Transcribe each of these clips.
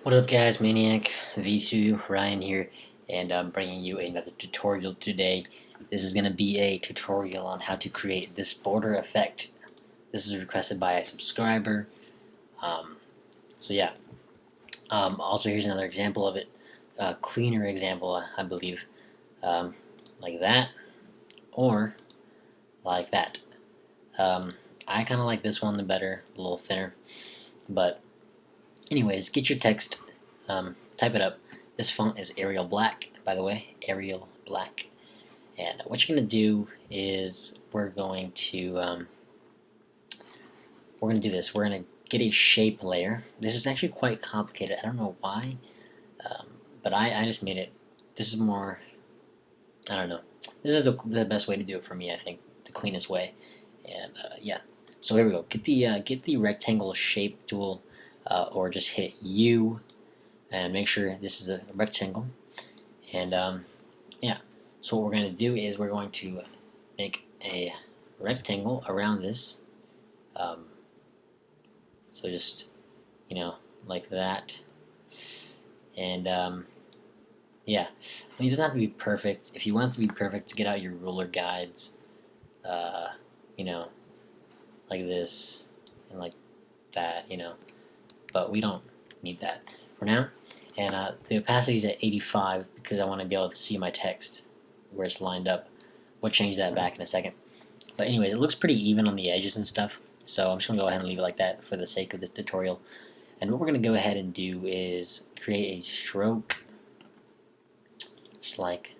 What up guys, Maniac, Visu, Ryan here, and I'm bringing you another tutorial today. This is going to be a tutorial on how to create this border effect. This is requested by a subscriber. Um, so yeah, also here's another example of it, a cleaner example I believe, like that, or like that. Um, I kind of like this one the better, a little thinner, but anyways, get your text, type it up. This font is Arial Black, by the way, Arial Black. And what you're going to do is we're going to do this. We're going to get a shape layer. This is actually quite complicated. I don't know why, um, but I just made it. This is more, I don't know. This is the best way to do it for me, I think, the cleanest way. And yeah, so here we go. Get the rectangle shape tool, or just hit U and make sure this is a rectangle. And yeah, so what we're going to do is we're going to make a rectangle around this. Um, so just, like that. And yeah, I mean, it doesn't have to be perfect. If you want it to be perfect, get out your ruler guides, uh, you know, like this and like that, but we don't need that for now. And the opacity is at 85 because I want to be able to see my text where it's lined up. We'll change that back in a second. But anyways, it looks pretty even on the edges and stuff. So I'm just going to go ahead and leave it like that for the sake of this tutorial. And what we're going to go ahead and do is create a stroke, just like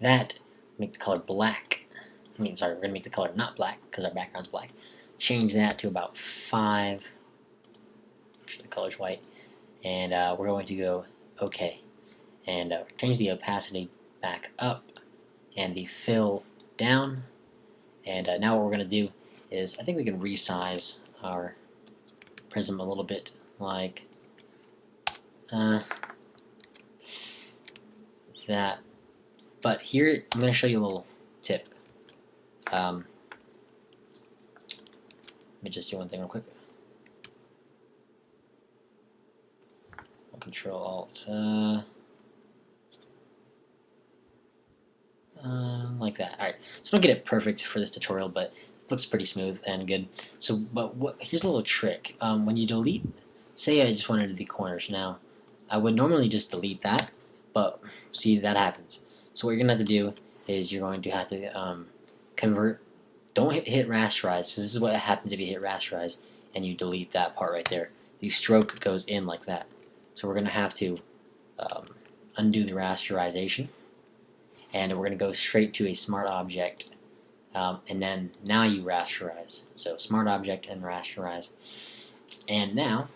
that. Make the color black. We're going to make the color not black because our background's black. Change that to about 5. The color's white. And we're going to go OK. And change the opacity back up and the fill down. And now what we're going to do is I think we can resize our prism a little bit, like that. But here I'm going to show you a little tip. Let me just do one thing real quick. Control Alt, like that. All right, so don't get it perfect for this tutorial, but it looks pretty smooth and good. So, but here's a little trick. When you delete, say I just wanted to do corners now, I would normally just delete that, but see, that happens. So what you're gonna have to do is you're going to have to convert. Don't hit rasterize, because this is what happens if you hit rasterize and you delete that part right there. The stroke goes in like that. So we're gonna have to undo the rasterization, and we're going to go straight to a smart object, and then now you rasterize. So smart object and rasterize, and now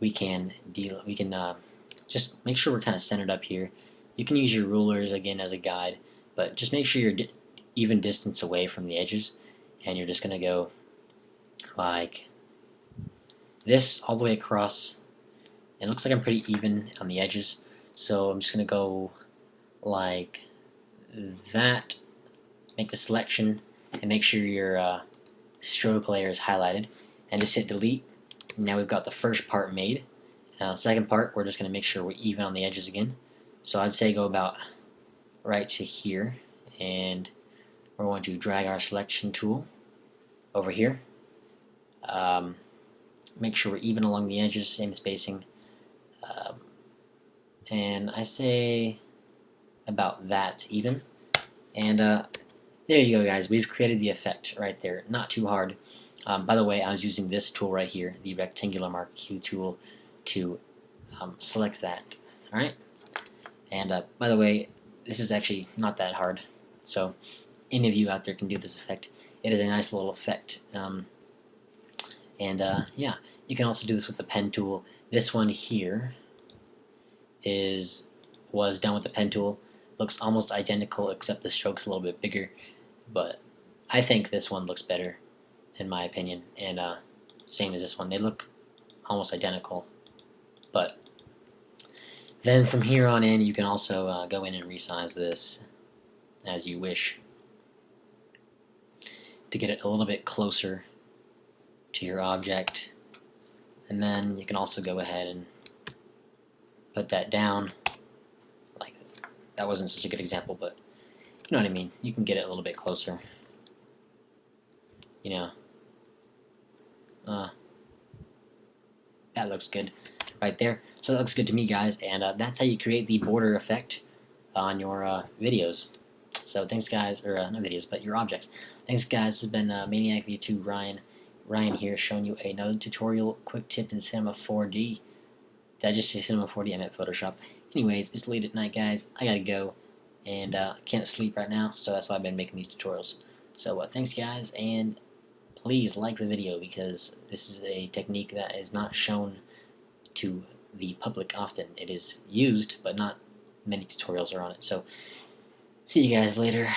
we can just make sure we're kind of centered up here. You can use your rulers again as a guide, but just make sure you're even distance away from the edges, and you're just going to go like this all the way across. It looks like I'm pretty even on the edges, so I'm just going to go like that, make the selection, and make sure your stroke layer is highlighted, and just hit delete. Now we've got the first part made. Second part, we're just going to make sure we're even on the edges again. So I'd say go about right to here, and we're going to drag our selection tool over here. Make sure we're even along the edges, same spacing. And I say about that even. And there you go, guys. We've created the effect right there. Not too hard. By the way, I was using this tool right here, the rectangular mark Q tool, to select that. All right. And by the way, this is actually not that hard. So any of you out there can do this effect. It is a nice little effect. Yeah, you can also do this with the pen tool. This one here was done with the pen tool. Looks almost identical, except the stroke's a little bit bigger. But I think this one looks better, in my opinion. And same as this one. They look almost identical. But then from here on in, you can also go in and resize this as you wish to get it a little bit closer to your object. And then you can also go ahead and put that down. Like, that wasn't such a good example, but you know what I mean. You can get it a little bit closer. You know, that looks good right there. So that looks good to me, guys, and that's how you create the border effect on your videos. So thanks, guys, or not videos, but your objects. Thanks, guys. This has been Maniac V2 Ryan. Ryan here, showing you another tutorial, quick tip in Cinema 4D. Did I just say Cinema 4D? I meant Photoshop. Anyways, it's late at night, guys. I gotta go, and can't sleep right now, so that's why I've been making these tutorials. So thanks, guys, and please like the video, because this is a technique that is not shown to the public often. It is used, but not many tutorials are on it. So see you guys later.